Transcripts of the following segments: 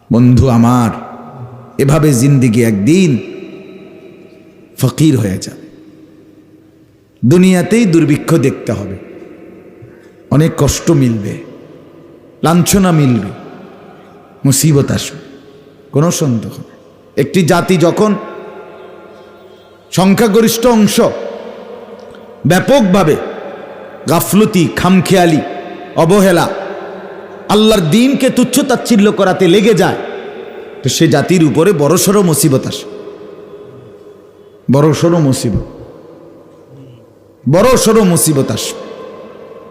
বন্ধু আমার, এভাবে জিন্দিগি একদিন ফকির হয়ে যাবে। দুনিয়াতেই দুর্ভিক্ষ দেখতে হবে, অনেক কষ্ট মিলবে, লাঞ্ছনা মিলবে, মুসিবত আসবে, কোনো সন্দেহ নেই। একটি জাতি যখন সংখ্যাগরিষ্ঠ অংশ ব্যাপকভাবে গাফলতি, খামখেয়ালি, অবহেলা, আল্লাহর দ্বীনকে তুচ্ছতাচ্ছিল্য করাতে লেগে যায়, তো সে জাতির উপরে বড়সড় মুসিবত আসে, বড়সড় মুসিবত, বড়সড় মুসিবত আসে।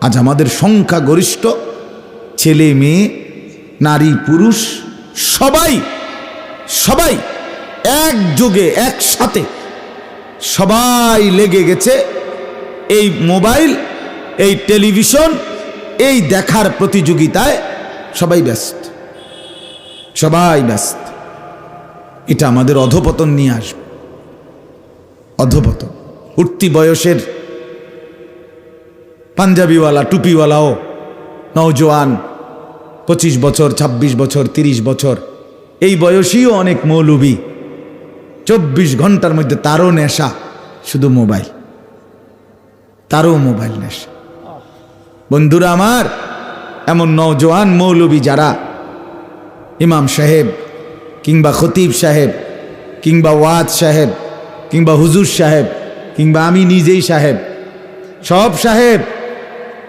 আজ আমাদের সংখ্যাগরিষ্ঠ ছেলে মেয়ে, নারী পুরুষ সবাই সবাই একযোগে একসাথে সবাই লেগে গেছে এই মোবাইল, এই টেলিভিশন, এই দেখার প্রতিযোগিতায়। সবাই ব্যস্ত, সবাই ব্যস্ত। এটা আমাদের অধপতন নিয়ে আসবে, অধপতন। উঠতি বয়সের পাঞ্জাবিওয়ালা, টুপিওয়ালাও নওজোয়ান, 25 বছর, 26 বছর, 30 বছর, এই বয়সীও অনেক মৌলবী। 24 ঘন্টার মধ্যে তারও নেশা শুধু মোবাইল, তারও মোবাইল নেশা। বন্ধুরা আমার, এমন নওজোয়ান মৌলবী যারা ইমাম সাহেব কিংবা খতিব সাহেব কিংবা ওয়াজ সাহেব কিংবা হুজুর সাহেব কিংবা আমি নিজেই সাহেব, সব সাহেব,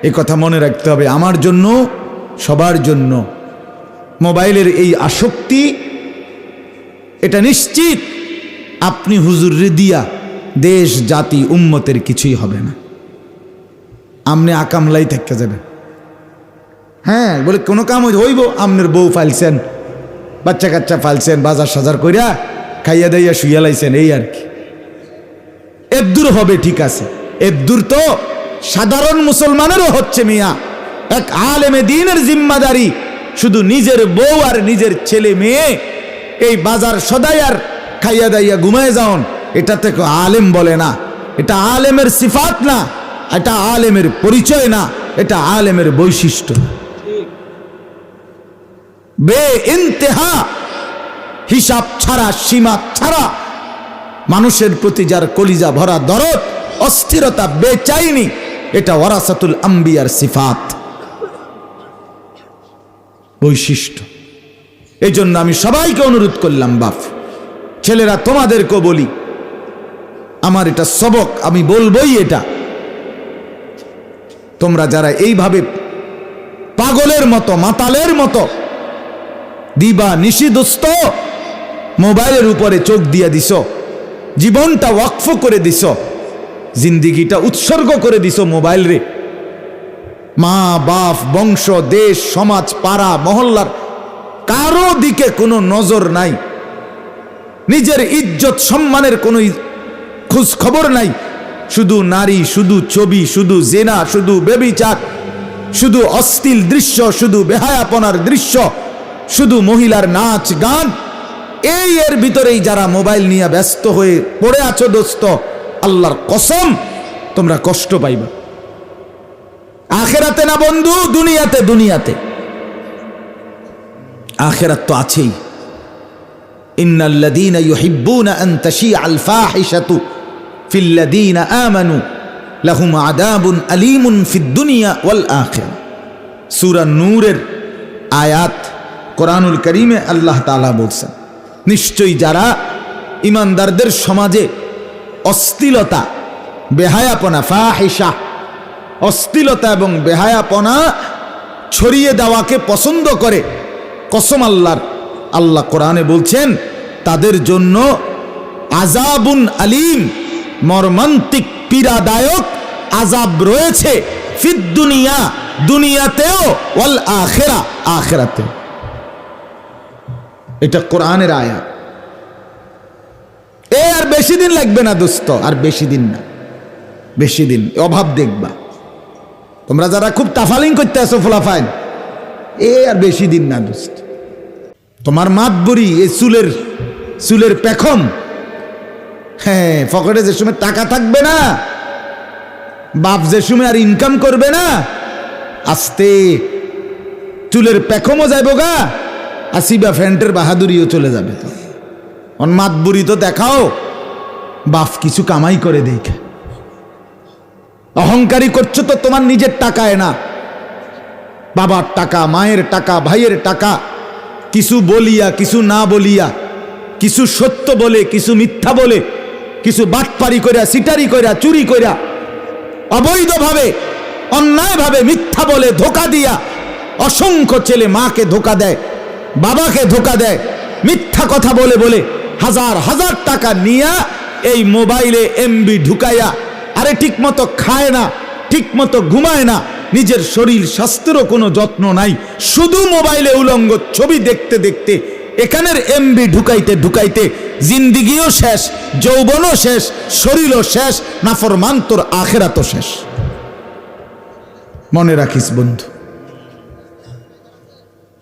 এ কথা মনে রাখতে হবে, আমার জন্য, সবার জন্য মোবাইলের এই আসক্তি, এটা নিশ্চিত আপনি হুজুর দিয়া দেশ জাতি উম্মতের কিছুই হবে না, আমনে আকামলাই থাকতে যাবেন। হ্যাঁ, বলে কোনো কাম হইব, আমনের বউ ফাইলছেন, বাচ্চা কাচ্চা ফাইলছেন, বাজার সাজার কইরা খাইয়া দাইয়া শুইয়া লাইছেন, এই আর কি। এদ্দুর হবে, ঠিক আছে, এদ্দুর তো সাধারণ মুসলমানেরও হচ্ছে মিয়া। এক আলেমে দ্বীনের জিম্মাদারি শুধু নিজের বউ আর নিজের ছেলে মেয়ে এই বাজার সদাই আর খাইয়া দাইয়া ঘুমায় যাওন, এটাতে আলেম বলে না, এটা আলেমের সিফাত না, এটা আলেমের পরিচয় না, এটা আলেমের বৈশিষ্ট্য। বে ইন্তেহা, হিসাব ছাড়া, সীমা ছাড়া মানুষের প্রতি যার কলিজা ভরা দরদ, অস্থিরতা, বেচাইনি, এটা ওয়ারাসাতুল আম্বিয়ার সিফাত, বৈশিষ্ট্য। এই জন্য আমি সবাইকে অনুরোধ করলাম, বাপ ছেলেরা, তোমাদেরকেও বলি, আমার এটা সবক, আমি বলবই এটা। তোমরা যারা এইভাবে পাগলের মতো, মাতালের মতো দিবা নিশিদোস্ত মোবাইলের উপরে চোখ দিয়া দিছ, জীবনটা ওয়াকফ করে দিছ, জিন্দিগিটা উৎসর্গ করে দিছ মোবাইল রে, মা বাপ, বংশ, দেশ, সমাজ, পাড়া মহল্লার কারো দিকে কোনো নজর নাই, নিজের ইজ্জত সম্মানের কোনো খোঁজ খবর নাই, শুধু নারী, শুধু ছবি, শুধু জেনা, শুধু বেবিচার, শুধু অশ্লীল দৃশ্য, শুধু বেহায়াপনার দৃশ্য, শুধু মহিলার নাচ গান। এই এর ভিতরেই যারা মোবাইল নিয়ে ব্যস্ত হয়ে পড়ে আছো দোস্ত, আল্লাহর কসম তোমরা কষ্ট পাইবা, আখেরাতে না বন্ধু, দুনিয়াতে। দুনিয়াতে আখেরাত তো আছেই। ইন্নাল্লাযীনা ইউহিব্বুনা আন তাশিআল ফাহিশাতু ফিল্লাযীনা আমানু লাহুম আযাবুন আলীমুন ফিদ দুনিয়া ওয়াল আখিরা। সূরা নূরের আয়াত, কোরআনুল কারীমে আল্লাহ তাআলা বলছেন, নিশ্চয়ই যারা ইমানদারদের সমাজে অশ্লীলতা, বেহায়াপনা, ফাহিশা, অশ্লীলতা এবং বেহায়াপনা ছড়িয়ে দেওয়াকে পছন্দ করে, কসম আল্লাহর, আল্লাহ কোরআনে বলছেন তাদের জন্য আযাবুন আলীম, মর্মান্তিক পীড়াদায়ক আযাব রয়েছে, ফিদ দুনিয়া, দুনিয়াতেও, ওয়াল আখিরা, আখিরাতে। এটা কোরআনের আয়াত। আর বেশি দিন লাগবে না দোস্ত, আর বেশি দিন না, বেশি দিন অভাব দেখবা। তোমরা যারা খুব তাফালিং করতে আসো ফলাফাইন, আর বেশি দিন না দোস্ত। তোমার মাতবরি, এই চুলের পেখম, হ্যাঁ, পকেটে যে সময় টাকা থাকবে না, বাপ যে সময় আর ইনকাম করবে না, আস্তে চুলের পেখমও যাইব গা, আসিবা ফ্যান্টের বাহাদুরিও চলে যাবে। তো অন্মাতবুরি তো দেখাও, বাপ কিছু কামাই করে দেখে। অহংকারী করছো তো তোমার নিজের টাকায় না, বাবার টাকা, মায়ের টাকা, ভাইয়ের টাকা, কিছু বলিয়া কিছু না বলিয়া, কিছু সত্য বলে কিছু মিথ্যা বলে, কিছু বাটপারি কইরা, সিটারি কইরা, চুরি কইরা, অবৈধভাবে অন্যায়ভাবে মিথ্যা বলে ধোকা দিয়া অসংখ্য ছেলে মাকে ধোকা দেয়, বাবাকে ধোকা দেয়, মিথ্যা কথা বলে বলে হাজার হাজার টাকা নিয়া এই মোবাইলে এমবি ঢুকাইয়া, আরে ঠিক মতো খায় না, ঠিক মতো ঘুমায় না, নিজের শরীর স্বাস্থ্যেরও কোনো যত্ন নাই, শুধু মোবাইলে উলঙ্গ ছবি দেখতে দেখতে এখানের এমবি ঢুকাইতে ঢুকাইতে জিন্দিগিও শেষ, যৌবনও শেষ, শরীরও শেষ, নাফরমান তোর আখেরাতও শেষ। মনে রাখিস বন্ধু,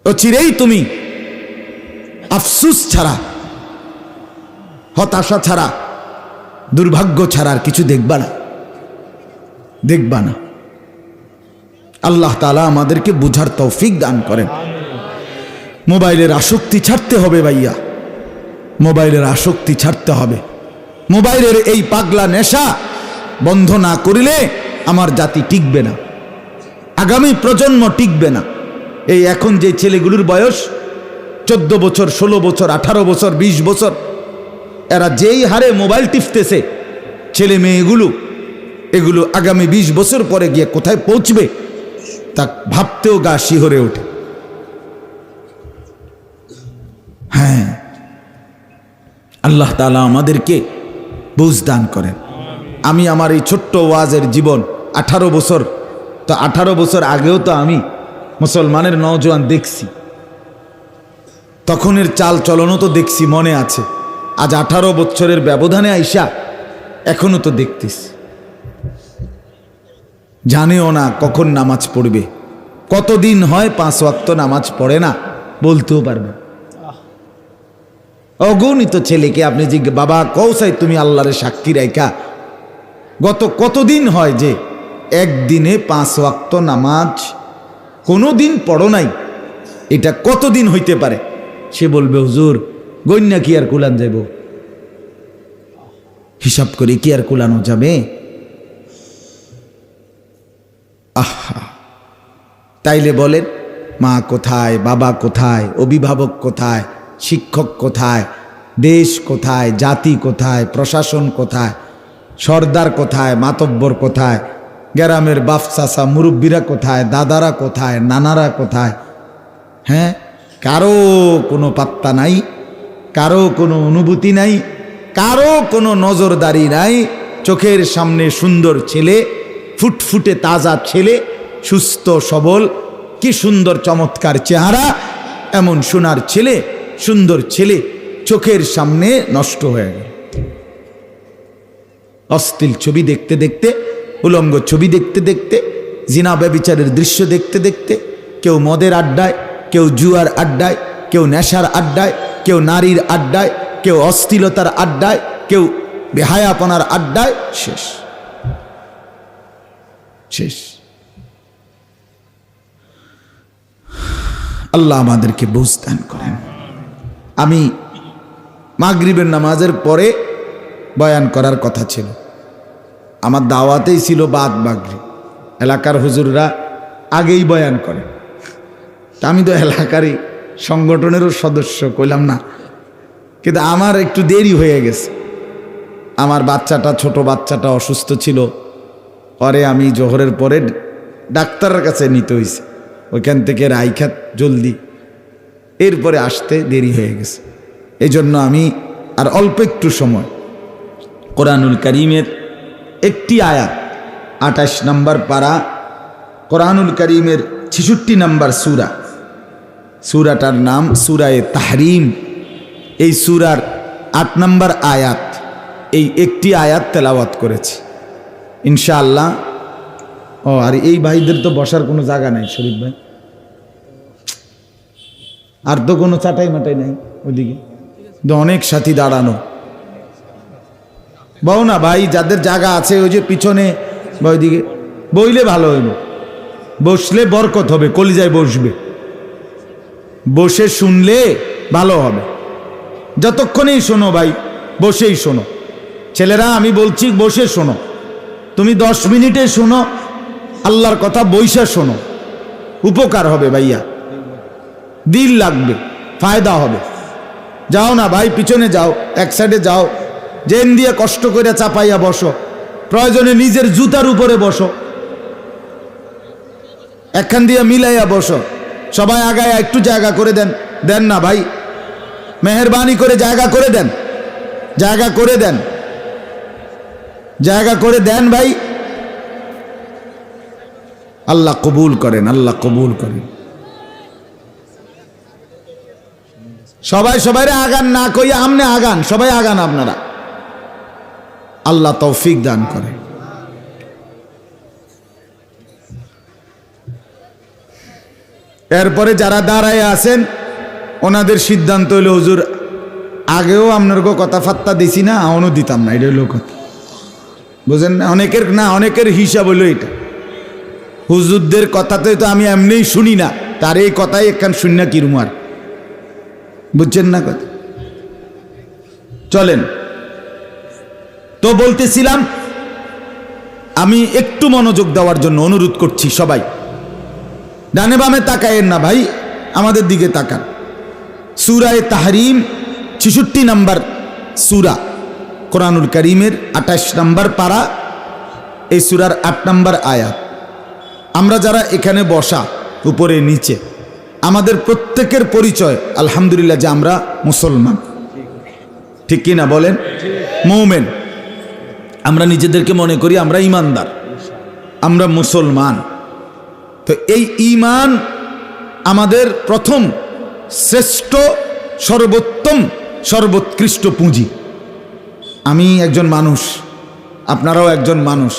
ও চিরেই তুমি আফসুস ছাড়া, হতাশা ছাড়া, দুর্ভাগ্য ছাড়া আর কিছু দেখবা না, দেখবা না। আল্লাহ তাআলা আমাদেরকে বুঝার তৌফিক দান করেন। মোবাইলের আসক্তি ছাড়তে হবে ভাইয়া, মোবাইলের আসক্তি ছাড়তে হবে। মোবাইলের এই পাগলা নেশা বন্ধ না করিলে আমার জাতি টিকবে না, আগামী প্রজন্ম টিকবে না। এই এখন যে ছেলেগুলোর বয়স 14 বছর, 16 বছর, 18 বছর, 20 বছর, এরা যেই হারে মোবাইল টিপতেছে, ছেলে মেয়েগুলো এগুলো আগামী 20 বছর পরে গিয়ে কোথায় পৌঁছবে তা ভাবতেও গা শিহরে ওঠে। হ্যাঁ, আল্লাহ তাআলা আমাদেরকে বুঝ দান করেন। আমি আমার এই ছোট্ট ওয়াজের জীবন 18 বছর, তো 18 বছর আগেও তো আমি মুসলমানের নওজোয়ান দেখছি, তখনের চাল চলনও তো দেখছি, মনে আছে। আজ 18 বছরের ব্যবধানে আইসা এখনো তো দেখতেছি। জানেও না কখন নামাজ পড়বে, কতদিন হয় 5 ওয়াক্ত নামাজ পড়ে না, বলতেও পারবে। অগণিত ছেলেকে আপনি জিজ্ঞেস, বাবা কৌসাই তুমি আল্লাহরে সাক্ষী রাইখা কতদিন হয় যে একদিনে 5 ওয়াক্ত নামাজ কোনো দিন পড়ো নাই, এটা কতদিন হইতে পারে? সে বলবে হুজুর গন্যা কি আর কুলান যাব, হিসাব করে কি আর কুলানো যাবে? আহা, তাইলে বলেন মা কোথায়, বাবা কোথায়, অভিভাবক কোথায়, শিক্ষক কোথায়, দেশ কোথায়, জাতি কোথায়, প্রশাসন কোথায়, সর্দার কোথায়, মাতব্বর কোথায়, গ্রামের বাপ চাচা মুরব্বীরা কোথায়, দাদারা কোথায়, নানারা কোথায়? হ্যাঁ, কারো কোনো পাত্তা নাই, কারো কোনো অনুভূতি নাই, কারো কোনো নজরদারি নাই। চোখের সামনে সুন্দর ছেলে, ফুটফুটে তাজা ছেলে, সুস্থ সবল, কি সুন্দর চমৎকার চেহারা, এমন সোনার ছেলে, সুন্দর ছেলে চোখের সামনে নষ্ট হয়ে গেল। অশ্লীল ছবি দেখতে দেখতে, উলঙ্গ ছবি দেখতে দেখতে, জিনা ব্যভিচারের দৃশ্য দেখতে দেখতে, কেউ মদের আড্ডায়, কেউ জুয়ার আড্ডায়, কেউ নেশার আড্ডায়, কেউ নারীর আড্ডায়, কেউ অশ্লীলতার আড্ডায়, কেউ বেহায়াপনার আড্ডায়, শেষ শেষ। আল্লাহ আমাদেরকে বুঝ দান করেন। আমি মাগরিবের নামাজের পরে বয়ান করার কথা ছিল, আমার দাওয়াতেই ছিল বাদ মাগরিব। এলাকার হুজুররা আগেই বয়ান করে, আমি তো এলাকারই সংগঠনেরও সদস্য, কইলাম না, কিন্তু আমার একটু দেরি হয়ে গেছে। আমার বাচ্চাটা, ছোট বাচ্চাটা অসুস্থ ছিল, পরে আমি জোহরের পরে ডাক্তারের কাছে নিতে হয়েছে, ওইখান থেকে রাইখাত জলদি, এরপরে আসতে দেরি হয়ে গেছে। এই জন্য আমি আর অল্প একটু সময় কোরআনুল কারীমের একটি আয়াত, 28 নম্বর পারা, কোরআনুল কারীমের 66 নম্বর সূরা, সূরাটার নাম সূরায়ে তাহরিম। এই সূরার 8 নম্বর আয়াত, এই একটি আয়াত তেলাওয়াত করেছি ইনশাআল্লাহ। ও আর এই ভাইদের তো বসার কোনো জায়গা নাই, শরীফ ভাই, আর তো কোনো চাটাই মাটাই নাই ওইদিকে, অনেক সাথী দাঁড়ানো। বউ না ভাই, যাদের জায়গা আছে ওই যে পিছনে বা ওইদিকে বইলে ভালো হইব, বসলে বরকত হবে, কলিজায় বসবে, বসে শুনলে ভালো হবে। যতক্ষণেই শোনো ভাই, বসেই শোনো। ছেলেরা আমি বলছি বসে শোনো। তুমি 10 মিনিটে শোনো, আল্লাহর কথা বইসা শোনো, উপকার হবে ভাইয়া, দিল লাগবে, ফায়দা হবে। যাও না ভাই, পিছনে যাও, এক সাইডে যাও, জেন দিয়ে কষ্ট করে চাপাইয়া বসো, প্রয়োজনে নিজের জুতার উপরে বসো, একখান দিয়ে মিলাইয়া বসো। সবাই আগায় একটু জায়গা করে দেন, দেন না ভাই, মেহেরবানি করে জায়গা করে দেন, জায়গা করে দেন, জায়গা করে দেন ভাই। আল্লাহ কবুল করেন, আল্লাহ কবুল করেন। সবাই সবাইরে আগান না কইয়া আমনে আগান, সবাই আগান আপনারা, আল্লাহ তৌফিক দান করেন। এরপরে যারা দাঁড়ায় আছেন ওনাদের সিদ্ধান্ত হইল, হুজুর আগেও আপনার কথা ফাত্তা দিছি না, এখনও দিতাম না, এটা হইল কথা, বুঝেন না? অনেকের হিসাব হইল এটা। হুজুরদের কথাতে তো আমি এমনিই শুনি না, তার এই কথাই একখান শুনি না কিরুমার, বুঝছেন না কথা? চলেন তো, বলতেছিলাম আমি একটু মনোযোগ দেওয়ার জন্য অনুরোধ করছি। সবাই ডানে বামে তাকায়েন না ভাই, আমাদের দিকে তাকান। সূরায়ে তাহরিম 66 নম্বর সূরা, কোরআনুল কারীমের 28 নম্বর পারা, এই সূরার 8 নম্বর আয়াত। আমরা যারা এখানে বসা, উপরে নিচে, আমাদের প্রত্যেকের পরিচয় আলহামদুলিল্লাহ যে আমরা মুসলমান, ঠিক কি না বলেন? মুমিন। আমরা নিজেদেরকে মনে করি আমরা ঈমানদার, আমরা মুসলমান। তো এই ঈমান আমাদের প্রথম শ্রেষ্ঠ, সর্বোত্তম, সর্বোৎকৃষ্ট পুঁজি। আমি একজন মানুষ, আপনারাও একজন মানুষ।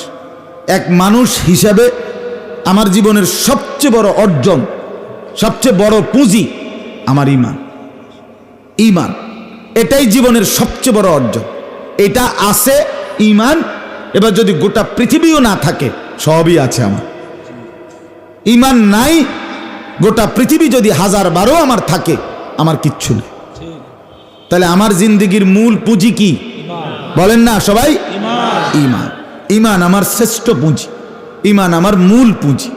এক মানুষ হিসাবে আমার জীবনের সবচেয়ে বড় অর্জন, সবচেয়ে বড় পুঁজি আমার ঈমান। ঈমান এটাই জীবনের সবচেয়ে বড় অর্জন। এটা আছে ঈমান। এবার যদি গোটা পৃথিবীও না থাকে, সবই আছে আমার। ঈমান নাই, গোটা পৃথিবী যদি 1000 আমার থাকে, আমার কিচ্ছু নেই। তাহলে আমার জিন্দেগির মূল পুঁজি কি বলেন না সবাই? ঈমান। ঈমান আমার শ্রেষ্ঠ পুঁজি, ঈমান আমার মূল পুঁজি।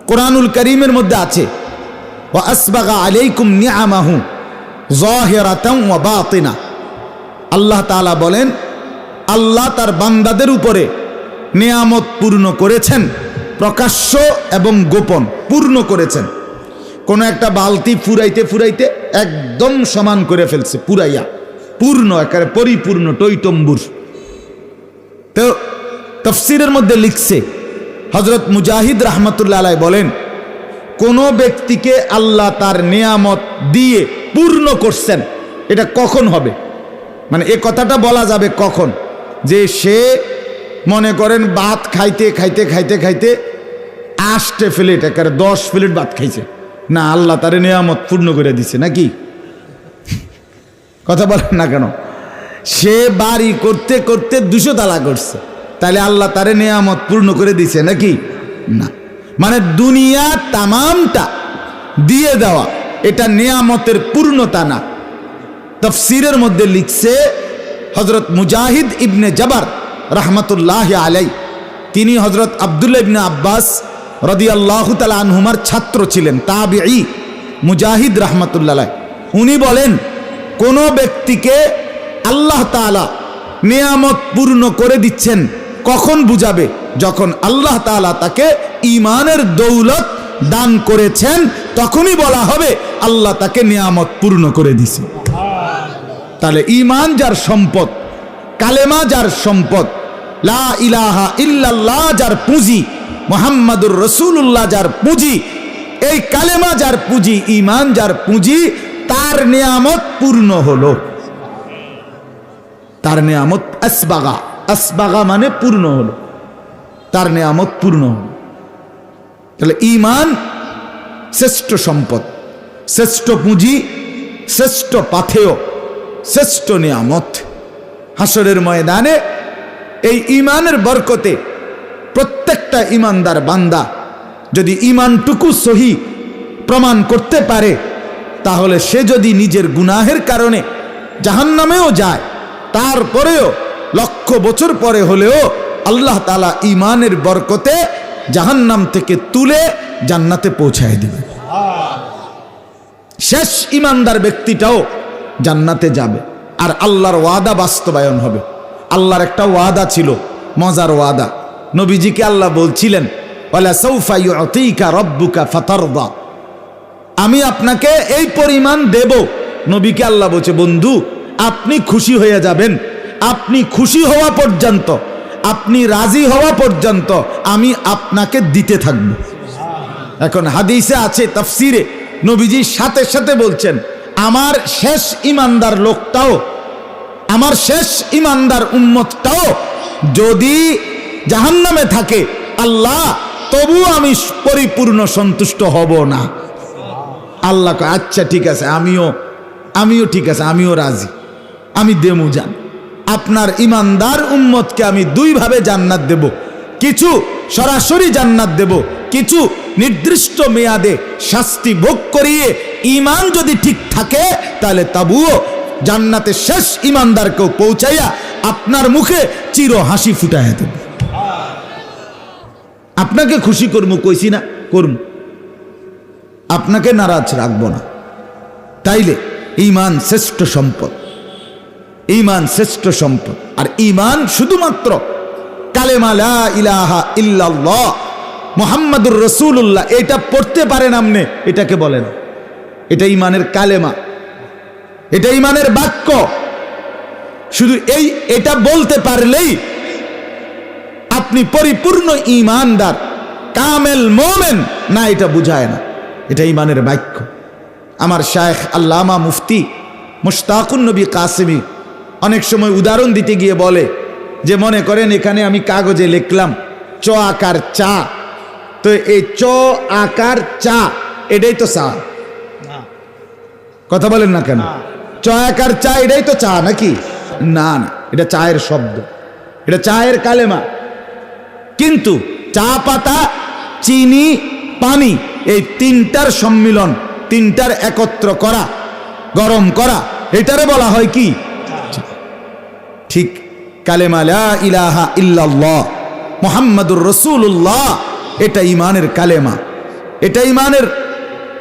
কোরআনুল কারীমের মধ্যে আছে, ওয়া আসবাগা আলাইকুম নিআমাহু যাহিরাতান ওয়া বাতিনা। আল্লাহ তাআলা বলেন, আল্লাহ তার বান্দাদের উপরে নিয়ামত পূর্ণ করেছেন, প্রকাশ্য এবং গোপন পূর্ণ করেছেন। কোন একটা বালতি ফুরাইতে ফুরাইতে একদম সমান করে ফেলছে, পুরাইয়া পূর্ণ, একেবারে পরিপূর্ণ, টইটম্বুর। তো তাফসীরের মধ্যে লিখছে, হযরত মুজাহিদ রাহমাতুল্লাহ আলাইহি বলেন, কোন ব্যক্তিকে আল্লাহ তার নিয়ামত দিয়ে পূর্ণ করছেন, এটা কখন হবে? মানে এ কথাটা বলা যাবে কখন? যে সে মনে করেন ভাত খাইতে খাইতে খাইতে খাইতে 8 প্লেট, একেবারে 10 প্লেট ভাত খাইছে না, আল্লাহ তার নিয়ামত পূর্ণ করে দিছে নাকি? কথা বলেন না কেন? সে বাড়ি করতে করতে 200 তালা করছে, তাহলে আল্লাহ তার নিয়ামত পূর্ণ করে দিছে নাকি? না। মানে দুনিয়া তামামটা দিয়ে দেওয়া, এটা নিয়ামতের পূর্ণতা না। তাফসীরের মধ্যে লিখছে হযরত মুজাহিদ ইবনে জাবার রাহমাতুল্লাহ আলাই, তিনি হযরত আব্দুল্লাহ ইবনে আব্বাস রাদিয়াল্লাহু তাআলা আনহুমার ছাত্র ছিলেন, তাবিঈ মুজাহিদ রাহমাতুল্লাহ আলাই। উনি বলেন, কোন ব্যক্তিকে আল্লাহ তাআলা নিয়ামত পূর্ণ করে দিচ্ছেন কখন বুঝাবে? যখন আল্লাহ তাআলা তাকে ঈমানের দৌলত দান করেছেন, তখনই বলা হবে আল্লাহ তাকে নিয়ামত পূর্ণ করে দিছে। তাহলে ঈমান যার সম্পদ, কালেমা যার সম্পদ, লা ইলাহা ইল্লাল্লাহ যার পুঁজি, মুহাম্মাদুর রাসূলুল্লাহ যার পুঁজি, এই কালেমা যার পুঁজি, ঈমান যার পুঁজি, তার নিয়ামত পূর্ণ হলো। তার নিয়ামত আসবাগা, আসবাগা মানে পূর্ণ হলো, তার নিয়ামত পূর্ণ হলো। তাহলে ঈমান শ্রেষ্ঠ সম্পদ, শ্রেষ্ঠ পুঁজি, শ্রেষ্ঠ পাথেয়, শ্রেষ্ঠ নিয়ামত। হাসরের ময়দানে এই ঈমানের বরকতে প্রত্যেকটা ঈমানদার বান্দা যদি ঈমানটুকু সহি প্রমাণ করতে পারে, তাহলে সে যদি নিজের গুনাহের কারণে জাহান্নামেও যায়, তারপরেও লক্ষ বছর পরে হলেও আল্লাহ তাআলা ঈমানের বরকতে জাহান্নাম থেকে তুলে জান্নাতে পৌঁছায় দিবে। শেষ ঈমানদার ব্যক্তিটাও জান্নাতে যাবে, আর আল্লাহর ওয়াদা বাস্তবায়ন হবে। আল্লাহর একটা ওয়াদা ছিল, মজার ওয়াদা। নবীজিকে আল্লাহ বলছিলেন, ওয়ালা সাউফা ইউতিকা রাব্বুকা ফাতারদা, আমি আপনাকে এই পরিমাণ দেব। নবীকে আল্লাহ বলছে, বন্ধু আপনি খুশি হয়ে যাবেন, আপনি খুশি হওয়া পর্যন্ত, আপনি রাজি হওয়া পর্যন্ত আমি আপনাকে দিতে থাকব। এখন হাদিসে আছে, তাফসিরে নবীজি সাথে সাথে বলছেন, আমার শেষ ঈমানদার লোকটাও, আমার শেষ ঈমানদার উম্মতটাও যদি জাহান্নামে থাকে, আল্লাহ তবু আমি পরিপূর্ণ সন্তুষ্ট হব না। আল্লাহ কয়, আচ্ছা ঠিক আছে, আমিও ঠিক আছে, আমিও রাজি, আমি দেমু যান। আপনার ঈমানদার উম্মতকে আমি দুইভাবে জান্নাত দেব, কিছু সরাসরি জান্নাত দেব, কিছু নির্দিষ্ট মেয়াদে শাস্তি ভোগ করিয়ে ঈমান যদি ঠিক থাকে তাহলে তবুও জান্নাতে শেষ ঈমানদারকেও পৌঁছাইয়া আপনার মুখে চির হাসি ফুটাইয়া দেব। আপনাকে খুশি করবো, কইছি না করবো, আপনাকে নারাজ রাখবো না। তাইলে ঈমান শ্রেষ্ঠ সম্পদ, ঈমান শ্রেষ্ঠ সম্পদ। আর ঈমান শুধুমাত্র কালেমা লা ইলাহা ইল্লাল্লাহ মুহাম্মাদুর রাসূলুল্লাহ এটা পড়তে পারেন আপনি, এটাকে বলেন, এটা ঈমানের কালেমা, এটা ঈমানের বাক্য। শুধু এটা বলতে পারলেই আপনি পরিপূর্ণ ঈমানদার, কামেল মোমেন না, এটা বুঝায় না, এটা ঈমানের বাক্য। আমার শায়েখ আল্লামা মুফতি মুশতাকুন নবী কাসেমি অনেক সময় উদাহরণ দিতে গিয়ে বলে যে, মনে করেন এখানে আমি কাগজে লিখলাম চ আকার চা, তো এই চ আকার চা এটাই তো চা, কথা বলেন না কেন? চ আকার চা এটাই তো চা নাকি? না না, এটা চায়ের শব্দ, এটা চায়ের কালেমা। কিন্তু চা পাতা, চিনি, পানি, এই তিনটার সম্মিলন, তিনটার একত্র করা, গরম করা, এটারে বলা হয় কি? ঠিক কালেমা লা ইলাহা ইল্লাল্লাহ মুহাম্মাদুর রাসূলুল্লাহ, এটা ঈমানের কালেমা, এটা ঈমানের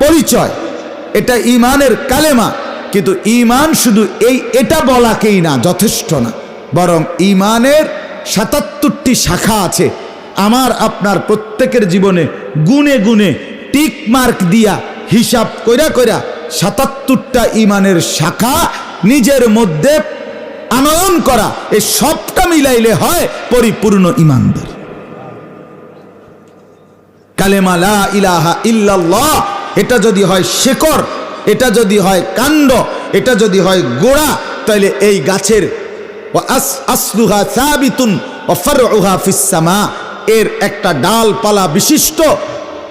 পরিচয়, এটা ঈমানের কালেমা। কিন্তু ঈমান শুধু এটা বলাকেই না, যথেষ্ট না, বরং ঈমানের ৭৭টি শাখা আছে। আমার আপনার প্রত্যেকের জীবনে গুনে গুনে টিক মার্ক দিয়া হিসাব কইরা কইরা ৭৭টা ঈমানের শাখা নিজের মধ্যে আনয়ন করা, এই সবটা মিলাইলে হয় পরিপূর্ণ ঈমানদার। কালেমা লা ইলাহা ইল্লাল্লাহ এটা যদি হয় শেকড়, এটা যদি হয় কাণ্ড, এটা যদি হয় গোড়া, তাহলে এই গাছের আসলুহা সাবিতুন ওয়া ফারউহা ফিস সামা, এর একটা ডালপালা বিশিষ্ট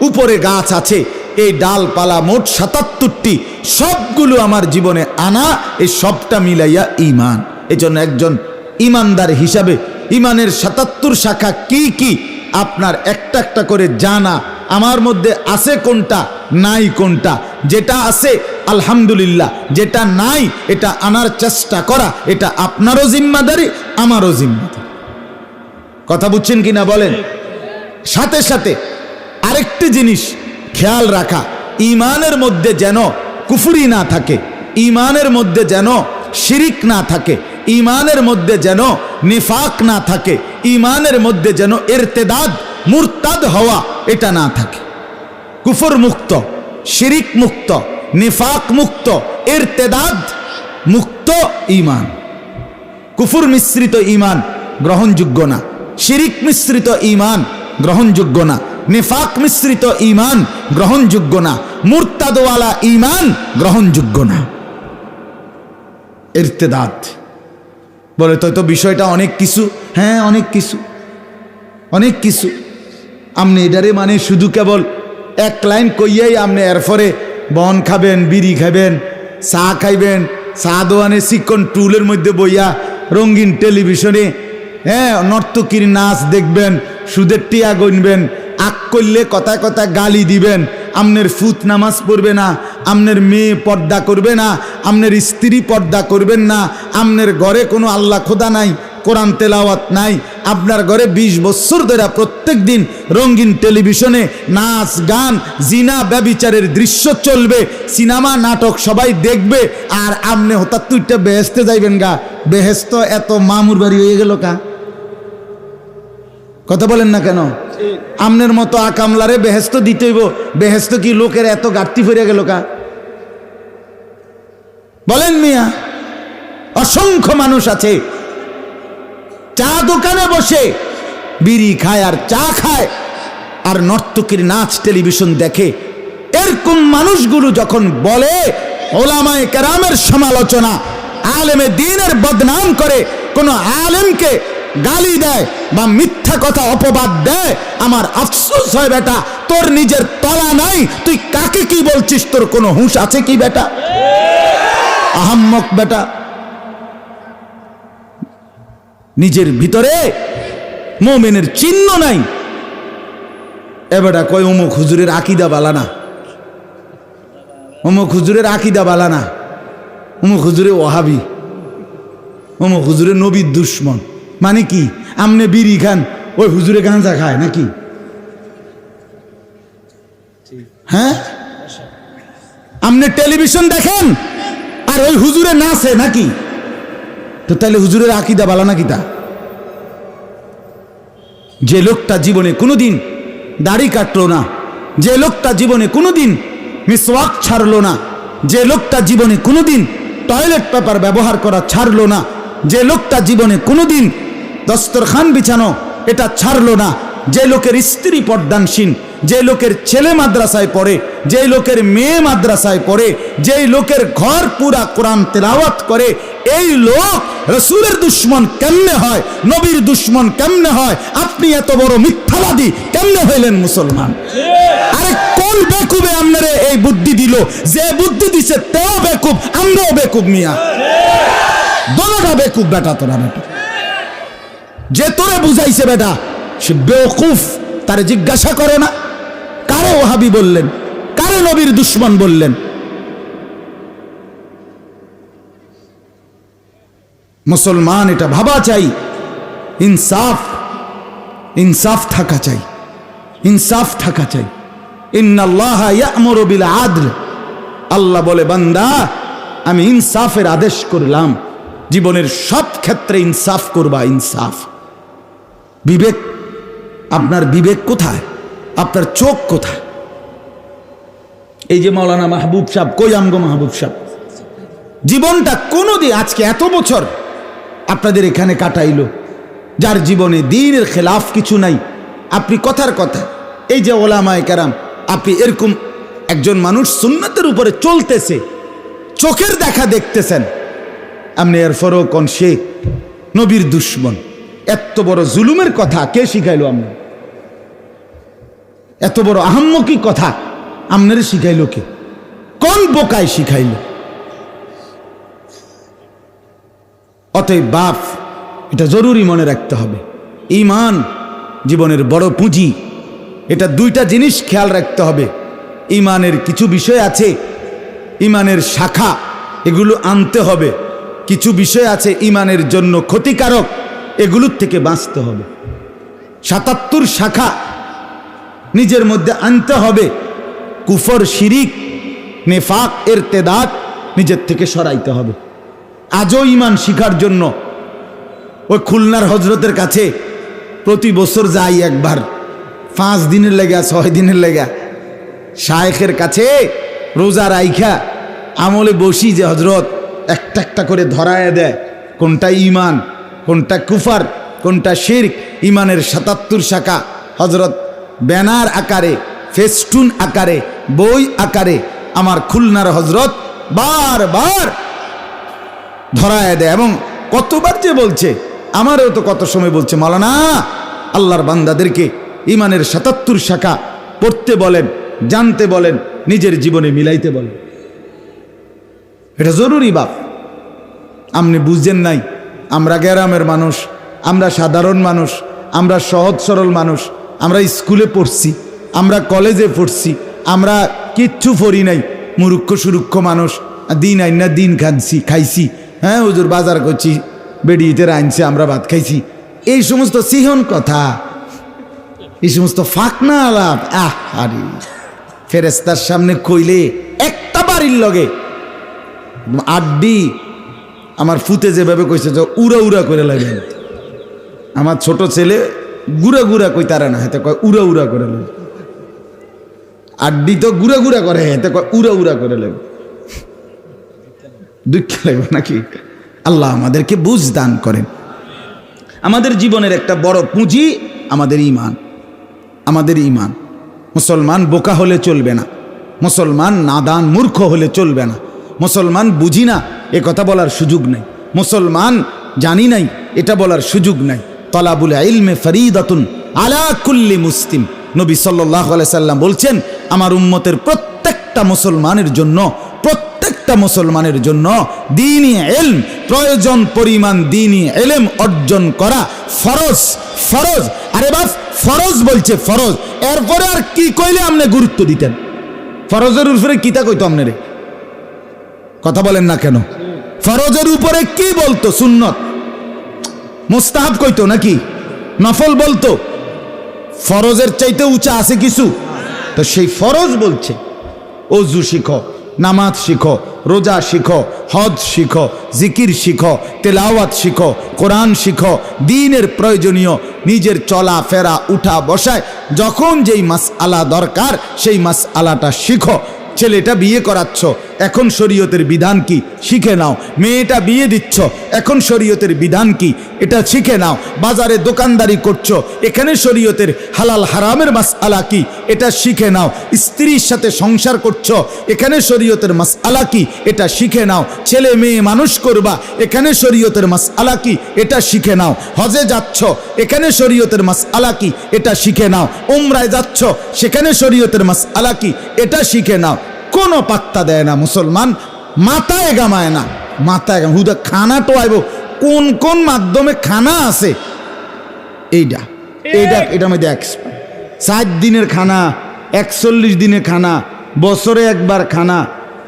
উপরে গাছ আছে। এই ডালপালা মোট ৭৭টি, সবগুলো আমার জীবনে আনা, এই সবটা মিলাইয়া ঈমান। এজন্য একজন ঈমানদার হিসাবে ঈমানের ৭৭ শাখা কি কি আপনার একটা একটা করে জানা, আমার মধ্যে আছে কোনটা, নাই কোনটা, যেটা আছে আলহামদুলিল্লাহ, যেটা নাই এটা আনার চেষ্টা করা, এটা আপনারও জিম্মাদারি, আমারও জিম্মাদারি। কথা বুঝছেন কিনা বলেন? সাথে সাথে আরেকটি জিনিস খেয়াল রাখা, ঈমানের মধ্যে যেন কুফরি না থাকে, ঈমানের মধ্যে যেন শিরিক না থাকে, ঈমানের মধ্যে যেন নিফাক না থাকে, ঈমানের মধ্যে যেন ইরতিদাদ মুরতাদ হওয়া এটা না থাকে। কুফর মুক্ত, শিরিক মুক্ত, নিফাক মুক্ত, ইরতিদাদ মুক্ত ঈমান। কুফর মিশ্রিত ঈমান গ্রহণযোগ্য না, শিরিক মিশ্রিত ঈমান গ্রহণযোগ্য না, নিফাক মিশ্রিত ঈমান গ্রহণযোগ্য না, মুরতাদওয়ালা ঈমান গ্রহণযোগ্য না। ইরতিদাদ বলে তো বিষয়টা অনেক কিছু, হ্যাঁ অনেক কিছু, অনেক কিছু। আপনি এটারে মানে শুধু কেবল এক লাইন কইয়াই আপনি এরপরে বন খাবেন, বিড়ি খাবেন, চা খাইবেন, চা দোয়ানে চিকন টুলের মধ্যে বইয়া রঙিন টেলিভিশনে হ্যাঁ নর্তকীর নাচ দেখবেন, সুদের টিয়া গণবেন, আগ করলে কথায় কথায় গালি দিবেন, আমনের ফুত নামাজ পড়বে না, আমনের মেয়ে পর্দা করবে না, আমনের স্ত্রী পর্দা করবেন না, আমনের ঘরে কোনো আল্লাহ খোদা নাই, কোরআন তেলাওয়াত নাই, আপনার ঘরে 20 বছর ধরে প্রত্যেক দিন রঙিন টেলিভিশনে নাচ গান জিনা ব্যভিচারের দৃশ্য চলবে, সিনেমা নাটক সবাই দেখবে, আর আমনে হঠাৎ তুইটা বেহেস্তে যাইবেন গা। বেহেস্ত এত মামুর বাড়ি হয়ে গেল কা? কথা বলেন না কেন? আমনের মতো আকামলারে বেহেস্ত দিতে হইব। বেহেস্ত কি লোকের এত ঘাটতি ফিরে গেল কা? বলেন মিয়া। অসংখ্য মানুষ আছে চা দোকানে বসে বিড়ি খায় আর চা খায় আর নর্তকীর নাচ টেলিভিশন দেখে। এরকম মানুষগুলো যখন বলে ওলামায়ে কেরামের সমালোচনা, আলেমে দ্বীনের বদনাম করে, কোন আলেমকে গালি দেয় বা মিথ্যা কথা অপবাদ দেয়, আমার আফসোস হয় বেটা, তোর নিজের তলা নাই, তুই কাকে কি বলছিস? তোর কোনো হুঁশ আছে কি বেটা? আহাম্মক বেটা। নিজের ভিতরে মুমিনের চিহ্ন নাই। এবারটা কয় অমুক হুজুরের আকীদা বালানা, অমুক হুজুরের আকীদা বালানা, অমুক হুজুরে ওয়াহাবি, অমুক হুজুরে নবীর দুশ্মন। মানে কি? আমনে বিড়ি খান, ওই হুজুরে গাঁজা খায় নাকি? হ্যাঁ, আমনে টেলিভিশন দেখেন আর ওই হুজুরে নাচে নাকি? তো তাহলে হুজুরের আকীদা বালানা কিতা? যে লোকটা জীবনে কোনোদিন দাড়ি কাটলো না, যে লোকটা জীবনে কোনোদিন মিসওয়াক ছাড়লো না, যে লোকটা জীবনে কোনোদিন টয়লেট পেপার ব্যবহার করা ছাড়লো না, যে লোকটা জীবনে কোনোদিন দস্তরখান বিছানো এটা ছাড়লো না, যে লোকের স্ত্রী পর্দানসীন, যে লোকের ছেলে মাদ্রাসায় পড়ে, যে লোকের মেয়ে মাদ্রাসায় পড়ে, যে লোকের ঘর পুরা কোরআন তেলাওয়াত করে, এই লোক রাসূলের দুশ্মন কেমনে হয়? নবীর দুশ্মন কেমনে হয়? আপনি এত বড় মিথ্যাবাদী কেমনে হইলেন মুসলমান? আরে কোন বেকুবে আপনারে এই বুদ্ধি দিল? যে বুদ্ধি দিছে তেও বেকুব, আমরাও বেকুব মিয়া, দোনোটা বেকুব বেটা। তোরা বেটা যে তোরে বুঝাইছে বেটা সে বেওকুফ, তারে জিজ্ঞাসা করো না কারে ওয়াহাবি বললেন, কারে নবীর দুশ্মন বললেন। মুসলমান এটা ভাবা চাই, ইনসাফ, ইনসাফ থাকা চাই, ইনসাফ থাকা চাই। ইন্নাল্লাহা ইয়া'মুরু বিল আদল, আল্লাহ বলে বান্দা আমি ইনসাফের আদেশ করলাম, জীবনের সব ক্ষেত্রে ইনসাফ করবা। ইনসাফ, বিবেক, আপনার বিবেক কোথায়? আপনার চোখ কোথায়? এই যে মাওলানা মাহবুব সাহেব, কই আমগো মাহবুব সাহেব? জীবনটা কোনোদিন, আজকে এত বছর আপনাদের এখানে কাটাইলো, যার জীবনে দ্বীনের খেলাফ কিছু নাই। আপনি কথার কথা, এই যে ওলামায়ে কেরাম, আপনি এরকম একজন মানুষ সুন্নতের উপরে চলতেছে, চোখের দেখা দেখতেছেন, আপনি এরপরও কোন সে নবীর দুশ্মন। এত বড় জুলুমের কথা কে শিখাইলো? আমরা এত বড় আহাম্মকি কথা আপনারে শিখাইলো কে? কোন বোকায় শিখাইলো? অতএব বাপ, এটা জরুরি মনে রাখতে হবে, ঈমান জীবনের বড় পুঁজি। এটা দুইটা জিনিস খেয়াল রাখতে হবে। ঈমানের কিছু বিষয় আছে, ঈমানের শাখা, এগুলো আনতে হবে। কিছু বিষয় আছে ঈমানের জন্য ক্ষতিকারক, এগুলোর থেকে বাঁচতে হবে। ৭৭ শাখা নিজের মধ্যে আনতে হবে। কুফর, শিরিক, নেফাক, ইরতেদাদ নিজের থেকে সরাইতে হবে। আজও ঈমান শিখার জন্য ওই খুলনার হজরতের কাছে প্রতি বছর যাই একবার, 5 দিনের লেগা 6 দিনের লেগা, শায়েখের কাছে রোজা রাইখা আমলে বসি যে হজরত একটা একটা করে ধরায় দেয় কোনটা ঈমান, কোনটা কুফর, কোনটা শিরক। ঈমানের ৭৭ শাখা হজরত ব্যানার আকারে, ফেস্টুন আকারে, বই আকারে আমার খুলনার হজরত বারবার ধরায় দেয়। এবং কতবার যে বলছে, আমারও তো কত সময় বলছে, মাওলানা আল্লাহর বান্দাদেরকে ঈমানের ৭৭ শাখা পড়তে বলেন, জানতে বলেন, নিজের জীবনে মিলাইতে বলেন। এটা জরুরি বাপ। আপনি বুঝছেন নাই, আমরা গ্রামের মানুষ, আমরা সাধারণ মানুষ, আমরা সহজ সরল মানুষ, আমরা স্কুলে পড়ছি, আমরা কলেজে পড়ছি, আমরা কিচ্ছু পড়ি নাই, মুরুক্ষ সুরুক্ষ মানুষ, দিন আইন না দিন খাইছি, হ্যাঁ হুজুর বাজার করছি, বেডিতে আনছে, আমরা ভাত খাইছি, এই সমস্ত সিহন কথা, এই সমস্ত ফাঁকনা আলাপ, আরে ফেরেস্তার সামনে কইলে একটা বাড়ির লগে আড্ডি আমার ফুতে যেভাবে কইছে যে উড়া উড়া করে লাগে, আমার ছোট ছেলে গুড়া গুড়া কই তারা না, হাতে কয় উড়া উড়া করে লাগে, আড্ডি তো গুড়া গুড়া করে, হাতে কয় উড়া উড়া করে লাগে, দুঃখ লাগবে নাকি? আল্লাহ আমাদেরকে বুঝ দান করেন। আমাদের জীবনের একটা বড় পুঁজি আমাদের ঈমান, আমাদের ঈমান। মুসলমান বোকা হলে চলবে না, মুসলমান নাদান মূর্খ হলে চলবে না, মুসলমান বুঝি না এ কথা বলার সুযোগ নেই, মুসলমান জানি নাই এটা বলার সুযোগ নাই। তলাবুল ইলমে ফরিদাতুন আলা কুল্লি মুসলিম, নবী সাল্লাল্লাহু আলাইহি সাল্লাম বলছেন আমার উম্মতের প্রত্যেকটা মুসলমানের জন্য, প্রত্যেকটা মুসলমানের জন্য দ্বীনি ইলম, প্রয়োজন পরিমাণ দ্বীনি ইলম অর্জন করা ফরজ। ফরজ, আরে বাপ ফরজ বলছে, ফরজ, এরপরে আর কি কইলে আপনি গুরুত্ব দিতেন? ফরজের উপরে কিতা কইতো আপনারে? কথা বলেন না কেন? ফরজের উপরে কি বলতো? সুন্নত মুস্তাহাব কইতো নাকি নফল বলতো? ফরজের চাইতে উঁচা আছে কিছু? তো সেই ফরজ বলছে ওযু শিখো, নামাজ শিখো, রোজা শিখো, হজ শিখো, জিকির শিখো, তেলাওয়াত শিখো, কোরআন শিখো, দ্বীনের প্রয়োজনীয় নিজের চলা ফেরা উঠা বসায় যখন যেই মাসআলা দরকার সেই মাসআলাটা শিখো। ছেলেটা বিয়ে করাচ্ছ, এখন শরীয়তের বিধান কি শিখে নাও। মেয়েটা বিয়ে দিচ্ছ, এখন শরীয়তের বিধান কি এটা শিখে নাও। বাজারে দোকানদারি করছো, এখানে শরীয়তের হালাল হারামের মাসআলা কি এটা শিখে নাও। স্ত্রীর সাথে সংসার করছো, এখানে শরীয়তের মাসআলা কি এটা শিখে নাও। ছেলে মেয়ে মানুষ করবা, এখানে শরীয়তের মাসআলা কি এটা শিখে নাও। হজে যাচ্ছ, এখানে শরীয়তের মাসআলা কি এটা শিখে নাও। উমরায় যাচ্ছ, সেখানে শরীয়তের মাসআলা কি এটা শিখে নাও। কোনো পাত্তা দেয় না মুসলমান, মাথায় গামায় না, মাথায় হুদা খানা তো আইব, কোন কোন মাধ্যমে খানা আছে এইটা এইটা এটা মধ্যে 7 দিনের খানা, 41 দিনের খানা, বছরে একবার খানা।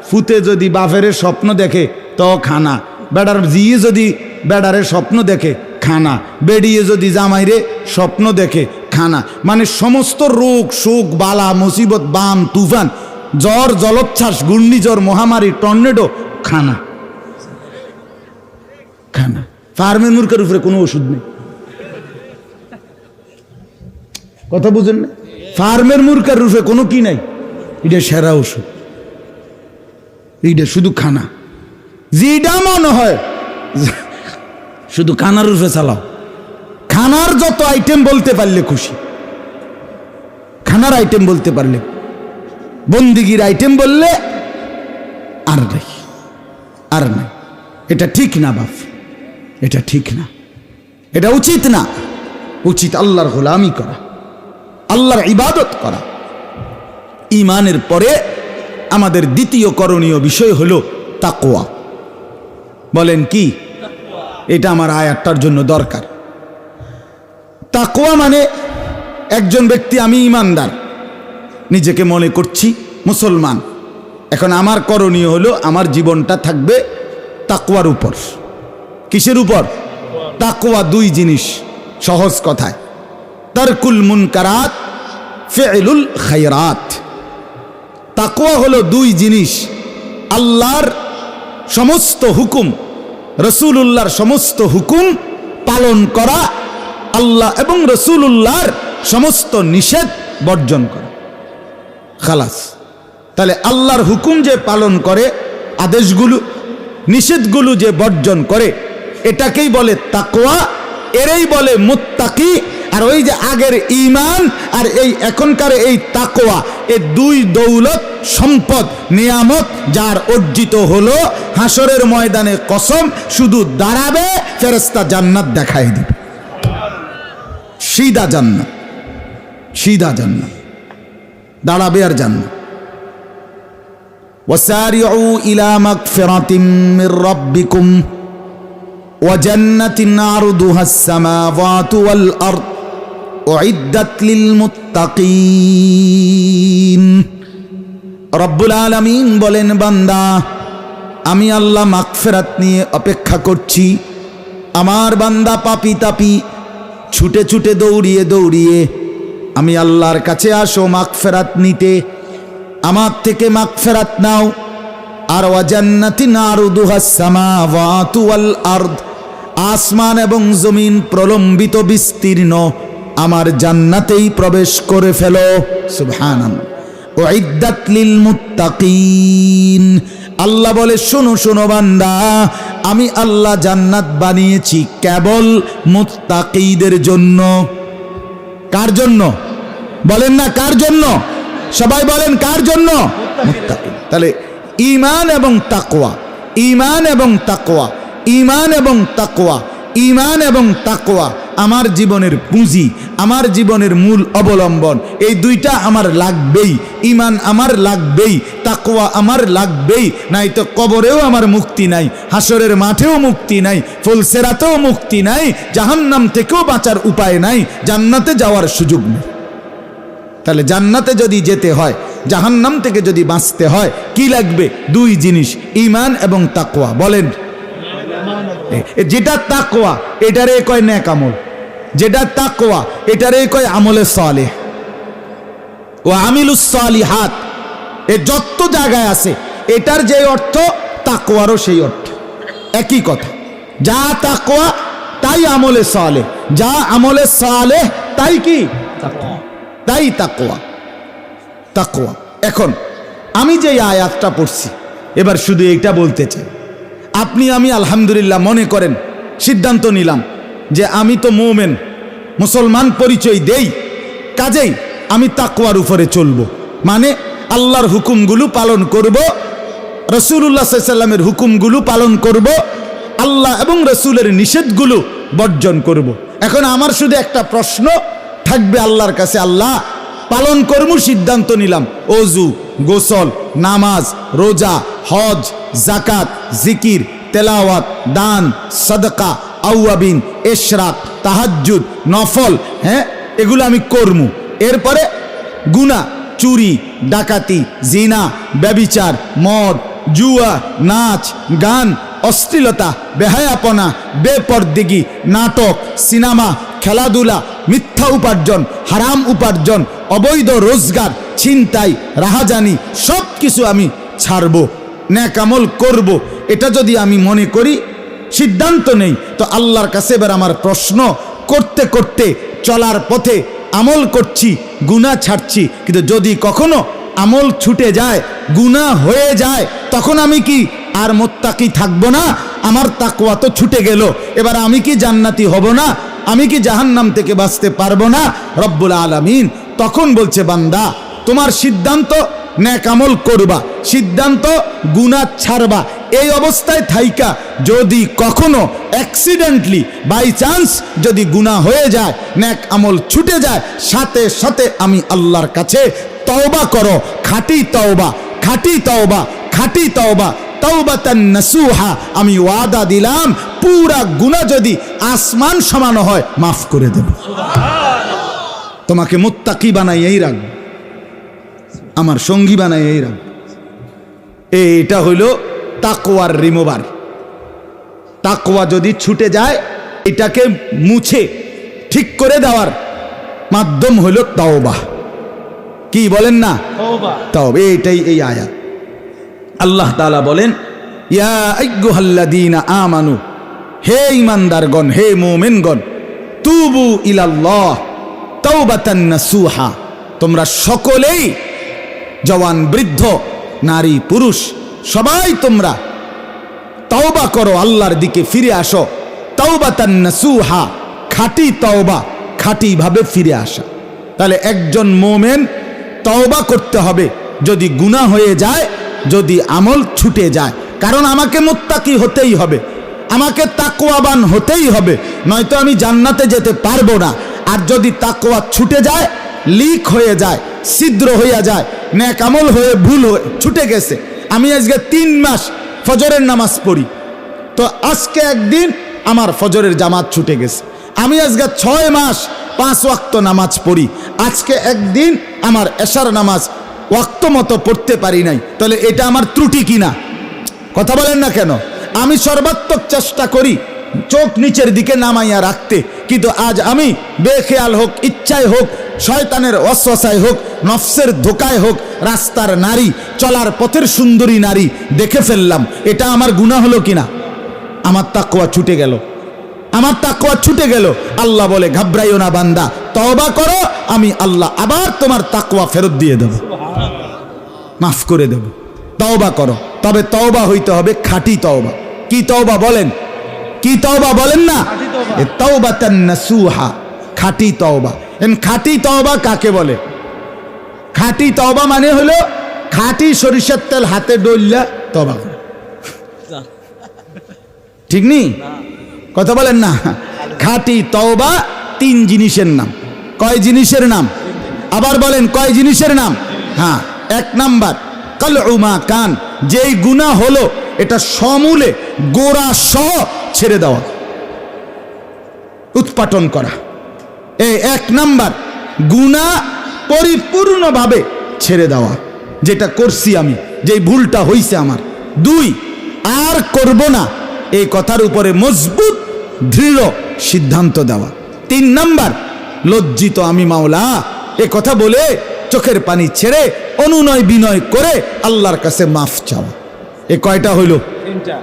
ফুতে যদি বাপের স্বপ্ন দেখে তো খানা, বেড়ার জিয়ে যদি বেড়ারের স্বপ্ন দেখে খানা, বেড়িয়ে যদি জামাইরে স্বপ্ন দেখে খানা। মানে সমস্ত রোগ শোক বালা মুসিবত বান তুফান জ্বর জলোচ্ছ্বাস ঘূর্ণিঝড় মহামারী টর্নেডো খানা, খানা। ফার্মের মুরগের উপরে কোনো ওষুধ নেই, কথা বুঝেন না? ফার্মের মুরগের উপরে কোনো কি নাই, এটা সেরা ওষুধ, এইটা শুধু খানা। যেটা মনে হয় শুধু খানার উপরে চালাও, খানার যত আইটেম বলতে পারলে খুশি, খানার আইটেম বলতে পারলে, বন্দিগির আইটেম বললে আর নাই, আর নাই। এটা ঠিক না বাপ, এটা ঠিক না, এটা উচিত না। উচিত আল্লাহর গোলামি করা, আল্লাহর ইবাদত করা। ঈমানের পরে আমাদের দ্বিতীয় করণীয় বিষয় হলো তাকওয়া। বলেন কি? এটা আমার আয়াতটার জন্য দরকার। তাকওয়া মানে একজন ব্যক্তি, আমি ঈমানদার, নিজেকে মনে করছি মুসলমান, এখন আমার করণীয় হলো আমার জীবনটা থাকবে তাকওয়ার উপর। কিসের উপর? তাকওয়া 2 জিনিস, সহজ কথায় তারকুল মুনকারাত, ফি'লুল খায়রাত। তাকওয়া হলো 2 জিনিস, আল্লাহর সমস্ত হুকুম, রাসূলুল্লাহর সমস্ত হুকুম পালন করা, আল্লাহ এবং রাসূলুল্লাহর সমস্ত নিষেধ বর্জন করা, খালাস। তাহলে আল্লাহর হুকুম যে পালন করে, আদেশগুলো নিষেধগুলো যে বর্জন করে, এটাকেই বলে তাকওয়া, এরই বলে মুত্তাকি। আর ওই যে আগের ঈমান আর এই এখনকার এই তাকওয়া, এই 2 দৌলত সম্পদ নিয়ামত যার অর্জিত হলো, হাসরের ময়দানে কসম শুধু দাঁড়াবে, ফেরেশতা জান্নাত দেখাই দিবে, সিধা জান্নাত, সিধা জান্নাত, দাঁড়াবে আর জান্নাত। ওয়াসারিউ ইলা মাগফিরাতিম মির রাব্বিকুম ওয়া জান্নাতিন আরদুহাস সামাওয়াতু ওয়াল আরদ উইদ্দাত লিল মুত্তাকিন। রব্বুল আলামিন বলেন, বান্দা আমি আল্লাহ মাগফিরাত নিয়ে অপেক্ষা করছি। আমার বান্দা পাপি তাপি ছুটে ছুটে দৌড়িয়ে দৌড়িয়ে আমি আল্লাহর কাছে আসো মাগফিরাত নিতে, আমার থেকে মাগফিরাত নাও। আর ওয়া জান্নাতিন আরদুহাস সামাওয়াতু ওয়াল আরদ, আসমান এবং জমিন প্রলম্বিত বিস্তীর্ণ, আমার জান্নাতেই প্রবেশ করে ফেলো। সুবহানাল্লাহ। উইদ্দাত লিল মুত্তাকিন, আল্লাহ বলে শোনো শোনো বান্দা, আমি আল্লাহ জান্নাত বানিয়েছি কেবল মুত্তাকিদের জন্য। কার জন্য বলেন না? কার জন্য? সবাই বলেন কার জন্য? মুত্তাকিন। তাহলে ঈমান এবং তাকওয়া, ঈমান এবং তাকওয়া, ঈমান এবং তাকওয়া, ঈমান এবং তাকওয়া আমার জীবনের পুঁজি, আমার জীবনের মূল অবলম্বন। এই দুইটা আমার লাগবেই। ঈমান আমার লাগবেই, তাকওয়া আমার লাগবেই, নাই তো কবরেও আমার মুক্তি নাই, হাসরের মাঠেও মুক্তি নাই, ফুলসেরাতেও মুক্তি নাই, জাহান্নাম থেকেও বাঁচার উপায় নাই, জান্নাতে যাওয়ার সুযোগ নেই। তাহলে জান্নাতে যদি যেতে হয়, জাহান্নাম থেকে যদি বাঁচতে হয়, কি লাগবে? দুই জিনিস, ঈমান এবং তাকওয়া। বলেন, যেটা তাকওয়া এটারে কয় নেক আমল, যেটা তাকওয়া এটারে কয় আমলে সালেহ। ও আমিলুস সালিহাত, এ যত জায়গায় আছে এটার যে অর্থ তাকওয়ারও সেই অর্থ, একই কথা। যা তাকওয়া তাই আমলে সালেহ, যা আমলে সালেহ তাই কি? তাই তাকওয়া। তাকওয়া। এখন আমি যে আয়াতটা পড়ছি, এবার শুধু এইটা বলতে চাই, আপনি আমি আলহামদুলিল্লাহ মনে করেন সিদ্ধান্ত নিলাম যে আমি তো মুমিন মুসলমান পরিচয় দেই, কাজেই আমি তাকওয়ার উপরে চলব, মানে আল্লাহর হুকুমগুলো পালন করব, রাসূলুল্লাহ সাল্লাল্লাহু আলাইহি ওয়াসাল্লামের হুকুমগুলো পালন করব, আল্লাহ এবং রাসূলের নিষেধগুলো বর্জন করব। এখন আমার শুধু একটা প্রশ্ন থাকবে আল্লাহর কাছে, আল্লাহ পালন করব সিদ্ধান্ত নিলাম, ওযু, গোসল, নামাজ, রোজা, হজ, জাকাত, জিকির, তেলাওয়াত, দান, সাদকা, আওয়াবিন, ইশরাক, তাহাজ্জুদ, নফল, হ্যাঁ এগুলো আমি করব। এরপরে গুনাহ, চুরি, ডাকাতি, জিনা, ব্যভিচার, মদ, জুয়া, নাচ, গান, অশ্লীলতা, বেহায়াপনা, বেপরদিগি, নাটক, সিনেমা, খেলাধুলা, মিথ্যা উপার্জন, হারাম উপার্জন, অবৈধ রোজগার, ছিনতাই, রাহাজানি, সব কিছু আমি ছাড়ব, নেক আমল করব। এটা যদি আমি মনে করি, সিদ্ধান্ত নেই, তো আল্লাহর কাছে এবার আমার প্রশ্ন, করতে করতে চলার পথে আমল করছি, গুনাহ ছাড়ছি, কিন্তু যদি কখনো আমল ছুটে যায়, গুনাহ হয়ে যায়, তখন আমি কি আর মুত্তাকি থাকবো না? আমার তাকওয়া তো ছুটে গেল, এবার আমি কি জান্নাতি হব না? আমি কি জাহান্নাম থেকে বাঁচতে পারবো না? রব্বুল আলামিন তখন বলছে, বান্দা তোমার সিদ্ধান্ত নেক আমল করবা, সিদ্ধান্ত গুনাহ ছাড়বা, এই অবস্থায় থাইকা যদি কখনো অ্যাক্সিডেন্টলি বাই চান্স যদি গুনাহ হয়ে যায়, নেক আমল ছুটে যায়, সাথে সাথে আমি আল্লাহর কাছে তওবা করো, খাঁটি তওবা, খাঁটি তওবা, খাঁটি তওবা, তাওবাতান নাসুহা, আমি ওয়াদা দিলাম পুরা গুনাহ যদি আসমান সমান হয় মাফ করে দেব। তোমাকে মুত্তাকি বানাইয়াই রাখবো, আমার সঙ্গী বানাইয়াই রাখবো। এটা হইল তাকওয়ার রিমুভার। তাকওয়া যদি ছুটে যায়, এটাকে মুছে ঠিক করে দেওয়ার মাধ্যম হইল তাওবা। কি বলেন না? তাওবা। এইটাই এই আয়াত। আল্লাহ তাআলা বলেন, ইয়া আইয়ুহাল্লাযীনা আমানু, হে ঈমানদারগণ, হে মুমিনগণ, তুবু ইলাল্লাহ তাওবাতান নাসুহা, তোমরা সকলেই জওয়ান বৃদ্ধ নারী পুরুষ সবাই তোমরা তওবা করো, আল্লাহর দিকে ফিরে আসো। তাওবাতান নাসুহা, খাঁটি তওবা, খাঁটি ভাবে ফিরে আসা। তাহলে একজন মুমিন তওবা করতে হবে যদি গুনাহ হয়ে যায়, যদি আমল ছুটে যায়, কারণ আমাকে মুত্তাকি হতেই হবে, আমাকে তাকওয়াবান হতেই হবে, নয়তো আমি জান্নাতে যেতে পারবো না। আর যদি তাকওয়া ছুটে যায়, লিক হয়ে যায়, ছিদ্র হয়ে যায়, নেক আমল হয়ে ভুল হয়ে ছুটে গেছে। আমি আজকে 3 মাস ফজরের নামাজ পড়ি, তো আজকে একদিন আমার ফজরের জামাত ছুটে গেছে। আমি আজকে 6 মাস 5 ওয়াক্ত নামাজ পড়ি, আজকে একদিন আমার এশার নামাজ ওয়াক্ত মতো পড়তে পারি নাই, তাহলে এটা আমার ত্রুটি কিনা? কথা বলেন না কেন? আমি সর্বাত্মক চেষ্টা করি চোখ নিচের দিকে নামাইয়া রাখতে, কিন্তু আজ আমি বেখেয়াল হোক, ইচ্ছায় হোক, শয়তানের ওয়াসওয়াসায় হোক, নফসের ধোকায় হোক, রাস্তার নারী, চলার পথের সুন্দরী নারী দেখে ফেললাম, এটা আমার গুনাহ হলো কিনা? আমার তাকওয়া ছুটে গেল, আমার তাকওয়া ছুটে গেল। আল্লাহ বলে ঘাবড়াইও না বান্দা, তওবা করো, আমি আল্লাহ আবার তোমার তাকওয়া ফেরত দিয়ে দেব, মাফ করে দেব। তওবা করো, তবে তওবা হইতে হবে খাঁটি তওবা। কি তওবা বলেন? কি তওবা বলেন না? তাওবাতান নাসুহা, খাঁটি তওবা। খাঁটি তওবা কাকে বলে? খাঁটি তওবা মানে হলো খাঁটি সরিষার তেল হাতে ডললা তওবা করে, ঠিক নি? কথা বলেন না? খাঁটি তওবা তিন জিনিসের নাম। কয় জিনিসের নাম? আবার বলেন কয় জিনিসের নাম? হ্যাঁ, এক নাম্বার কালউমা কান, যেই গুনাহ হলো এটা সমূলে গোড়া সহ ছেড়ে দেওয়া, উৎপাটন করা। এই এক নাম্বার গুনাহ পরিপূর্ণভাবে ছেড়ে দেওয়া, যেটা করছি আমি, যেই ভুলটা হইছে আমার। দুই, আর করব না, এই কথার উপরে মজবুত দৃঢ় সিদ্ধান্ত দেওয়া। তিন নাম্বার লজ্জিত আমি মাওলা এ কথা বলে চোখের পানি ছেড়ে অনুনয় বিনয় করে আল্লাহর কাছে মাফ চাওয়া। এ কয়টা হইল?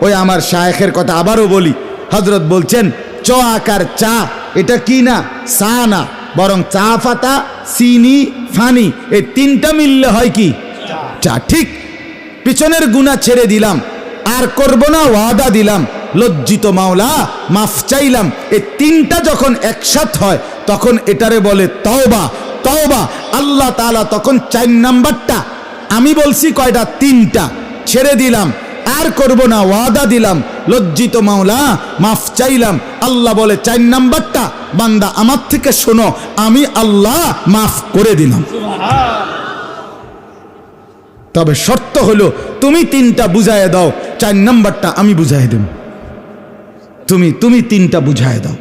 ওই আমার শায়েখের কথা আবারও বলি, হযরত বলছেন চ আকার চা, এটা কি না? চা না, বরং চা পাতা, চিনি, ফানি, এই তিনটা মিললে হয় কি? চা। ঠিক, পিছনের গুনাহ ছেড়ে দিলাম, আর করব না ওয়াদা দিলাম, লজ্জিত মাওলা মাফ চাইলাম, এই তিনটা যখন একসাথ হয় তখন এটারে বলে তওবা। তওবা আল্লাহ তাআলা তখন চার নাম্বারটা, আমি বলছি কয়টা? তিনটা, ছেড়ে দিলাম, আর করব না ওয়াদা দিলাম, লজ্জিত মাওলা মাফ চাইলাম, আল্লাহ বলে চার নাম্বারটা বান্দা আমার থেকে শোনো, আমি আল্লাহ মাফ করে দিলাম। তবে শর্ত হলো তুমি তিনটা বুঝায় দাও, চার নাম্বারটা আমি বুঝাই দেব। তুমি তিনটা বুঝায় দাও,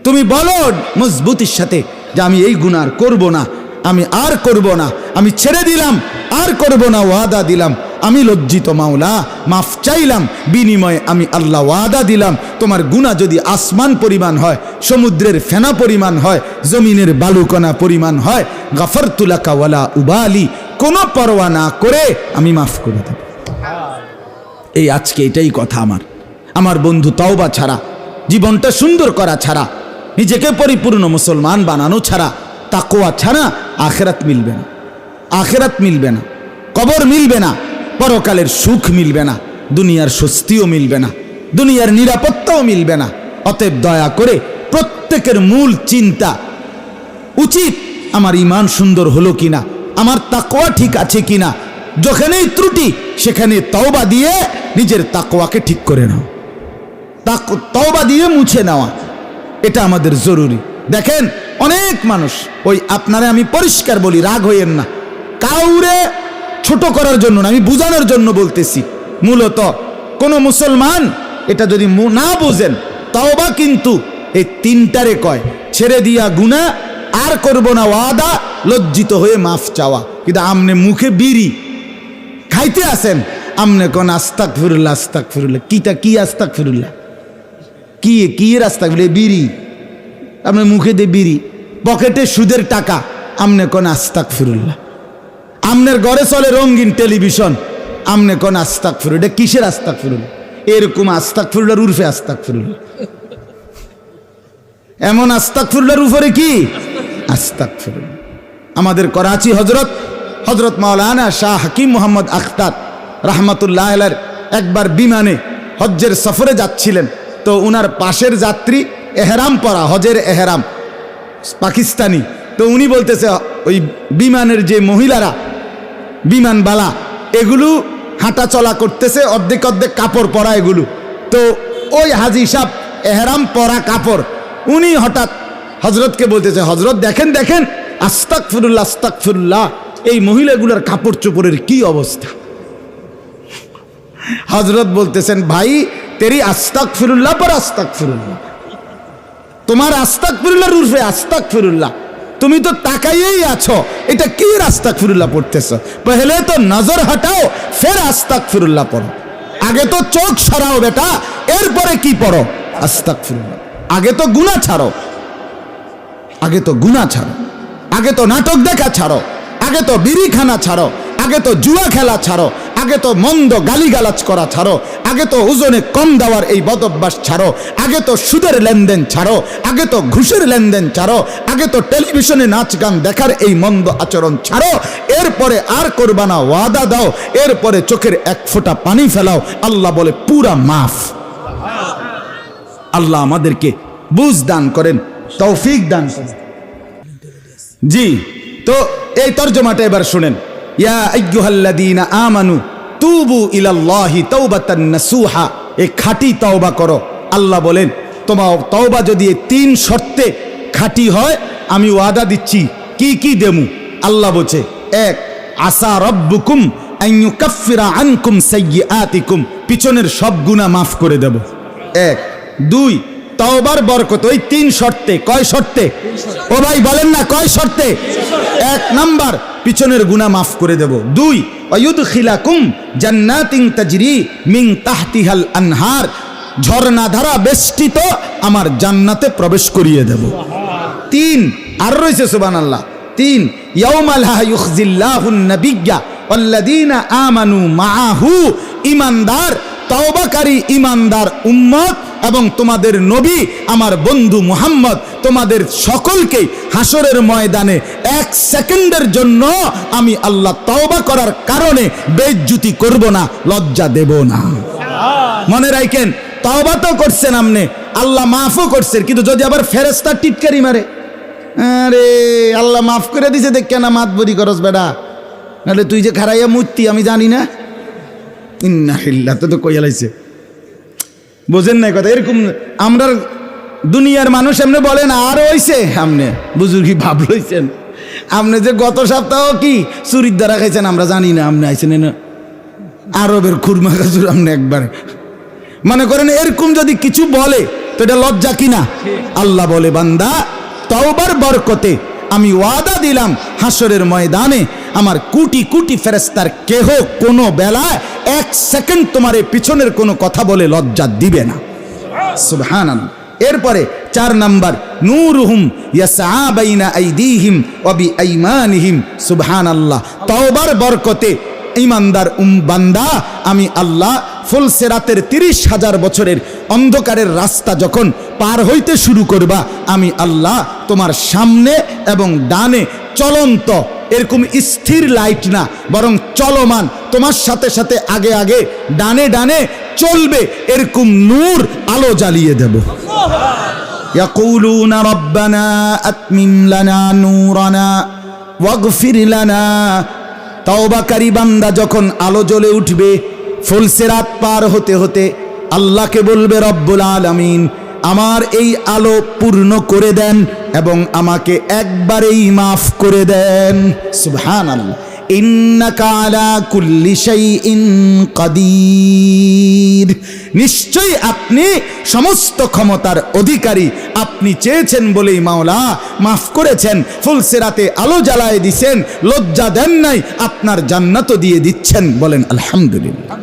তুমি বলো মজবুতির সাথে যে আমি এই গুনাহ আর করব না, আমি আর করব না, আমি ছেড়ে দিলাম, আর করব না, ওয়াদা দিলাম, আমি লজ্জিত মাওলা মাফ চাইলাম, বিনিময়ে আমি আল্লাহ ওয়াদা দিলাম, তোমার গুনাহ যদি আসমান পরিমাণ হয়, সমুদ্রের ফেনা পরিমাণ হয়, জমিনের বালুকণা পরিমাণ হয়, গাফারতু লাকা ওয়ালা উবালি, কোনো পরোয়া না করে আমি মাফ করে দেব। এই আজকে এটাই কথা আমার বন্ধু, তওবা ছাড়া, জীবনটা সুন্দর করা ছাড়া, নিজেকে পরিপূর্ণ মুসলমান বানানো ছাড়া, তাকওয়া ছাড়া আখিরাত মিলবে না। আখিরাত মিলবে না, কবর মিলবে না, পরকালের সুখ মিলবে না, দুনিয়ার স্বস্তিও মিলবে না, দুনিয়ার নিরাপত্তাও মিলবে না। অতএব দয়া করে প্রত্যেকের মূল চিন্তা উচিত, আমার ঈমান সুন্দর হলো কিনা, আমার তাকওয়া ঠিক আছে কিনা। যেখানেই ত্রুটি সেখানে তওবা দিয়ে নিজের তাকওয়াকে ঠিক করে নাও, তওবা দিয়ে মুছে নেওয়া, এটা আমাদের জরুরি। দেখেন অনেক মানুষ, ওই আপনারা আমি পরিষ্কার বলি, রাগ হইয়েন না, কাউরে ছোট করার জন্য না, আমি বুঝানোর জন্য বলতেছি। মূলত কোনো মুসলমান এটা যদি না বোঝেন, তওবা কিন্তু এই তিনটারে কয়, ছেড়ে দিয়া গুনাহ, আর করব না ওয়াদা, লজ্জিত হয়ে মাফ চাওয়া। কিন্তু আমনে মুখে বিড়ি খাইতে আসেন, আমনে কোন আস্তাগফিরুল্লাহ আস্তাগফিরুল্লাহ, কিটা কি আস্তাগফিরুল্লাহ, কি এর আস্তাগফিরুল্লাহ? বিড়ি, আপনি মুখে দিয়ে বিড়ি, পকেটে সুদের টাকা, আমনে কোন আস্তাগফিরুল্লাহ। আমনের ঘরে চলে রঙিন টেলিভিশন, আমনে কোন আস্তাগফিরুল্লাহ, এটা কিসের আস্তাগফিরুল্লাহ? এরকম আস্তাগফিরুল্লাহর উর্ফে আস্তাগফিরুল্লাহ, এমন আস্তাগফিরুল্লাহর উপরে কি আস্তাগফিরুল্লাহ। আমাদের করাচি হজরত মাওলানা শাহ হাকিম মোহাম্মদ আখতার রাহমাতুল্লাহ আলাইহি একবার বিমানে হজ্জের সফরে যাচ্ছিলেন, তো উনার পাশের যাত্রী এহরাম পরা, হজের এহরাম, পাকিস্তানি। তো উনি বলতেছে ওই বিমানের যে মহিলারা, বিমানবালা, এগুলো হাঁটা চলা করতেছে, অর্ধেক অর্ধেক কাপড় পরা এগুলো। তো ওই হাজি সাহেব এহরাম পরা কাপড়, উনি হঠাৎ হজরতকে বলতেছে, হজরত দেখেন দেখেন, আস্তাগফিরুল্লাহ আস্তাগফিরুল্লাহ, এই মহিলাগুলোর কাপড় চোপড়ের কি অবস্থা। হজরত বলতেছেন, ভাই তেরি আস্তাগফিরুল্লাহ পর আস্তাগফিরুল্লাহ, তোমার আস্তাগফিরুল্লাহর উর্ফে আস্তাগফিরুল্লাহ, তুমি তো তাকাইয়েই আছো, এটা কি আস্তাগফিরুল্লাহ পড়তেছো? পহলে তো নজর হটাও, ফের আস্তাগফিরুল্লাহ পড়ো। আগে তো চোখ সরাও বেটা, এরপরে কি পড়ো? আস্তাগফিরুল্লাহ। আগে তো গুনাহ ছাড়ো, আগে তো গুনাহ ছাড়ো, আগে তো নাটক দেখা ছাড়ো, আগে তো বিড়ি খানা ছাড়ো, আগে তো জুয়া খেলা ছাড়ো, আগে তো মন্দ গালিগালাজ করা ছাড়ো, আগে তো ওজনে কম দেওয়ার এই বদভ্যাস ছাড়ো, আগে তো সুদের লেনদেন ছাড়ো, আগে তো ঘুষের লেনদেন ছাড়ো, আগে তো টেলিভিশনে নাচ গান দেখার এই মন্দ আচরণ ছাড়ো। এরপরে আর করবা না, ওয়াদা দাও, এরপরে চোখের এক ফোঁটা পানি ফেলাও, আল্লাহ বলে পুরা মাফ। আল্লাহ আমাদেরকে বুঝ দান করেন, তৌফিক দান করেন। জি, তো এই তর্জমাটা এবার শুনেন। ইয়া আইয়ুহাল্লাযীনা আমানু তুবু ইলাল্লাহি তাওবাতান নাসুহা, এই খাঁটি তওবা করো। আল্লাহ বলেন তোমার তওবা যদি এই 3 শর্তে খাঁটি হয়, আমি ওয়াদা দিচ্ছি কি কি দেমু। আল্লাহ বলছে, 1 আসা রাব্বুকুম আন ইউকাফফিরা আনকুম সাইয়্যাতিকুম, পিছনের সব গুনাহ মাফ করে দেব। 1 2 তওবার বরকত ওই 3 শর্তে। কয় শর্তে? ও ভাই বলেন না কয় শর্তে? 1 নাম্বার পিছনের গুনাহ মাফ করে দেব। 2 ওয়ায়ুদখিলাকুম জান্নাতিন তাজরি মিন তাহতিহাল আনহার, ঝর্ণা ধারা বেষ্টিত আমার জান্নাতে প্রবেশ করিয়ে দেব। 3 আর রয়েছে সুবহানাল্লাহ, 3 ইয়াউমা লা ইউখজিল্লাহুন নাবিয়্যা ওয়াল্লাযীনা আমানু মাআহু, ঈমানদার তওবাকারী ঈমানদার উম্মত এবং তোমাদের নবী আমার বন্ধু মুহাম্মদ তোমাদের সকলকে হাসরের ময়দানে 1 সেকেন্ডের জন্য আমি আল্লাহ তওবা করার কারণে বেইজ্জতি করব না, লজ্জা দেব না। মনে রাখেন, তওবা তো করছেন আপনি, আল্লাহ মাফও করছেন, কিন্তু যদি আবার ফেরেশতা টিটকারি মারে, আরে আল্লাহ মাফ করে দিছে দেখে না মাতবরি করস বেটা, নাহলে তুই যে খারাইয়া মূর্তি আমি জানি না, ইন্না লিল্লাহি তো কইয়া লাইছে। বুঝেন না কথা? এরকম আমরা দুনিয়ার মানুষ এমনি বলেন আর হইছে, আপনি বুজুর্গি ভাব লইছেন, আপনি যে গত সপ্তাহ কি চুরির দ্বারা খাইছেন আমরা জানি না, আপনি আইছেন না আরবের খুরমা খাজুর, আপনি একবারে মনে করেন এরকম যদি কিছু বলে তো এটা লজ্জা কিনা? আল্লাহ বলে বান্দা তওবার বরকতে আমি ওয়াদা দিলাম হাসরের ময়দানে আমার কোটি কোটি ফেরেশতার কেহ কোনো বেলায় 1 সেকেন্ড তোমার এই পিছনের কোনো কথা বলে লজ্জা দিবে না। সুবহানাল্লাহ। এরপরে 4 নাম্বার নূরুহুম ইয়াসআ বাইনা আইদিহিম ওয়া বিআইমানিহিম, সুবহানাল্লাহ। তওবার বরকতে ঈমানদার বান্দা আমি আল্লাহ ফুলসিরাতের 30,000 বছরের অন্ধকারের রাস্তা যখন পার হইতে শুরু করবা, আমি আল্লাহ তোমার সামনে এবং ডানে চলন্ত, এরকম স্থির লাইট না বরং চলমান, তোমার সাথে সাথে আগে আগে ডানে ডানে চলবে এরকম নূর আলো জ্বালিয়ে দেব। ইয়াকুলুনা রাব্বানা আতমিম লানা নূরানা ওয়াগফির লানা, তওবাকারী বান্দা যখন আলো জ্বলে উঠবে ফুলসিরাত পার হতে হতে আল্লাহকে বলবে, রব্বুল আলামিন আমার এই আলো পূর্ণ করে দেন এবং আমাকে একবারেই মাফ করে দেন। সুবহানাল্লাহ। ইন্নাকা আলা কুল্লি শাইইন কাদির, নিশ্চয়ই আপনি সমস্ত ক্ষমতার অধিকারী, আপনি চেয়েছেন বলেই মাওলা মাফ করেছেন, ফুলসিরাতে আলো জ্বালায় দিছেন, লজ্জা দেন নাই, আপনার জান্নাতও দিয়ে দিচ্ছেন, বলেন আলহামদুলিল্লাহ।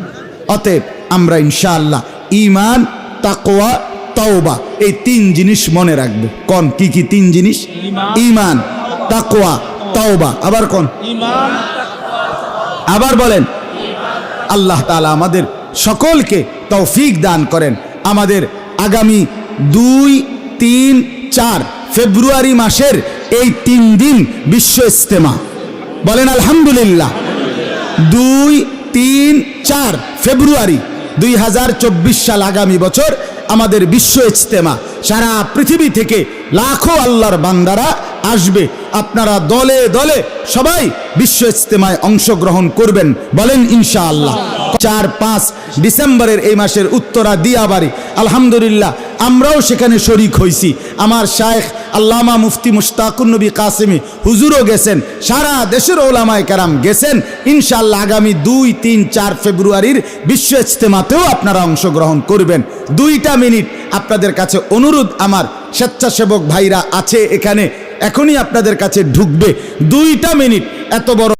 অতএব আমরা ইনশাআল্লাহ ঈমান, তাকওয়া, তওবা এই 3 জিনিস মনে রাখবো। কোন কি কি 3 জিনিস? ঈমান, তাকওয়া, তওবা। আবার কোন? ঈমান, আবার বলেন। আল্লাহ তাআলা আমাদের সকলকে তৌফিক দান করেন। আমাদের আগামী 2, 3, 4 ফেব্রুয়ারি মাসের এই 3 দিন বিশ্ব ইজতেমা, বলেন আলহামদুলিল্লাহ। 2, 3, 4 ফেব্রুয়ারি 2024 সাল, আগামী বছর আমাদের বিশ্ব ইজতেমা। সারা পৃথিবী থেকে লাখো আল্লাহর বান্দারা আসবে, আপনারা দলে দলে সবাই বিশ্ব ইজতেমায় অংশগ্রহণ করবেন, বলেন ইনশাআল্লাহ। 4-5 ডিসেম্বরের এই মাসের উত্তরা দিয়াবাড়ি, আলহামদুলিল্লাহ আমরাও সেখানে শরীক হইছি। আমার শায়েখ আল্লামা মুফতি মুশতাকুন নবী কাসেমি হুজুরও গেছেন, সারা দেশের ওলামায়ে কেরাম গেছেন। ইনশাআল্লাহ আগামী 2, 3, 4 ফেব্রুয়ারির বিশ্ব ইজতেমাতেও আপনারা অংশগ্রহণ করবেন। 2টা মিনিট আপনাদের কাছে অনুরোধ, আমার স্বেচ্ছাসেবক ভাইরা আছে এখানে, এখনই আপনাদের কাছে ঢুকবে 2টা মিনিট। এত বড়